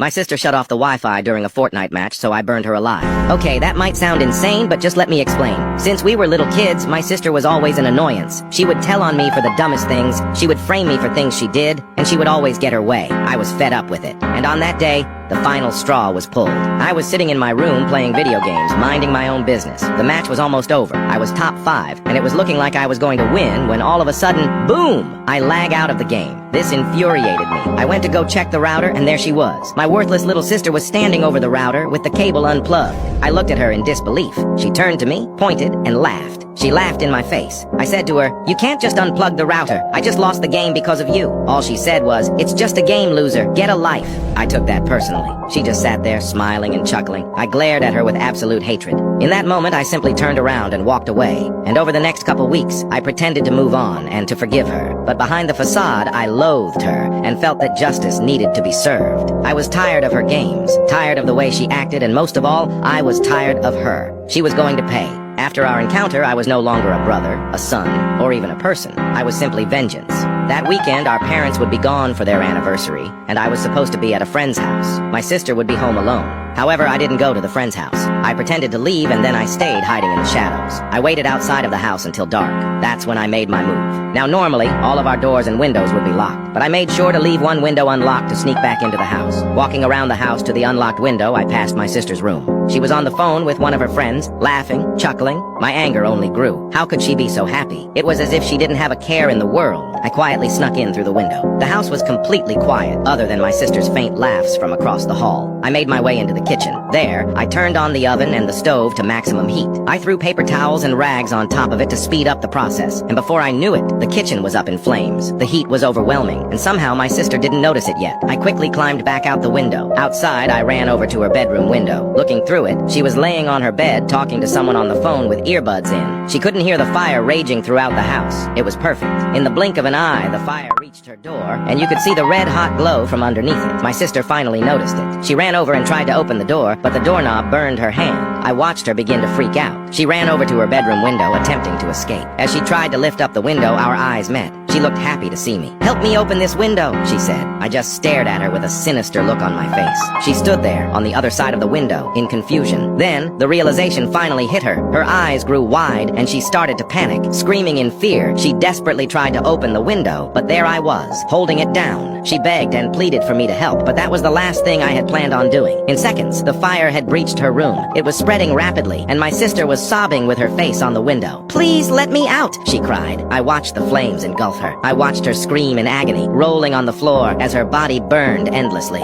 My sister shut off the Wi-Fi during a Fortnite match, so I burned her alive. Okay, that might sound insane, but just let me explain. Since we were little kids, my sister was always an annoyance. She would tell on me for the dumbest things, she would frame me for things she did, and she would always get her way. I was fed up with it. And on that day, the final straw was pulled. I was sitting in my room playing video games, minding my own business. The match was almost over. I was top 5, and it was looking like I was going to win when all of a sudden, boom! I lag out of the game. This infuriated me. I went to go check the router, and there she was. My worthless little sister was standing over the router with the cable unplugged. I looked at her in disbelief. She turned to me, pointed, and laughed. She laughed in my face. I said to her, "You can't just unplug the router. I just lost the game because of you." All she said was, "It's just a game, loser. Get a life." I took that personally. She just sat there smiling and chuckling. I glared at her with absolute hatred. In that moment, I simply turned around and walked away. And over the next couple weeks, I pretended to move on and to forgive her. But behind the facade, I loathed her and felt that justice needed to be served. I was tired of her games, tired of the way she acted, and most of all, I was tired of her. She was going to pay. After our encounter, I was no longer a brother, a son, or even a person. I was simply vengeance. That weekend, our parents would be gone for their anniversary, and I was supposed to be at a friend's house. My sister would be home alone. However, I didn't go to the friend's house. I pretended to leave, and then I stayed hiding in the shadows. I waited outside of the house until dark. That's when I made my move. Now, normally, all of our doors and windows would be locked, but I made sure to leave one window unlocked to sneak back into the house. Walking around the house to the unlocked window, I passed my sister's room. She was on the phone with one of her friends, laughing, chuckling. My anger only grew. How could she be so happy? It was as if she didn't have a care in the world. I quietly snuck in through the window. The house was completely quiet, other than my sister's faint laughs from across the hall. I made my way into the kitchen. There, I turned on the oven and the stove to maximum heat. I threw paper towels and rags on top of it to speed up the process, and before I knew it, the kitchen was up in flames. The heat was overwhelming, and somehow my sister didn't notice it yet. I quickly climbed back out the window. Outside, I ran over to her bedroom window. Looking through it, she was laying on her bed talking to someone on the phone with earbuds in. She couldn't hear the fire raging throughout the house. It was perfect. In the blink of an eye, the fire reached her door, and you could see the red-hot glow from underneath it. My sister finally noticed it. She ran over and tried to open the door, but the doorknob burned her hand. I watched her begin to freak out. She ran over to her bedroom window, attempting to escape. As she tried to lift up the window, our eyes met. She looked happy to see me. "Help me open this window," she said. I just stared at her with a sinister look on my face. She stood there, on the other side of the window, in confusion. Then, the realization finally hit her. Her eyes grew wide, and she started to panic. Screaming in fear, she desperately tried to open the window, but there I was, holding it down. She begged and pleaded for me to help, but that was the last thing I had planned on doing. In seconds, the fire had breached her room. It was spreading rapidly, and my sister was sobbing with her face on the window. "Please let me out," she cried. I watched the flames engulf her. I watched her scream in agony, rolling on the floor as her body burned endlessly.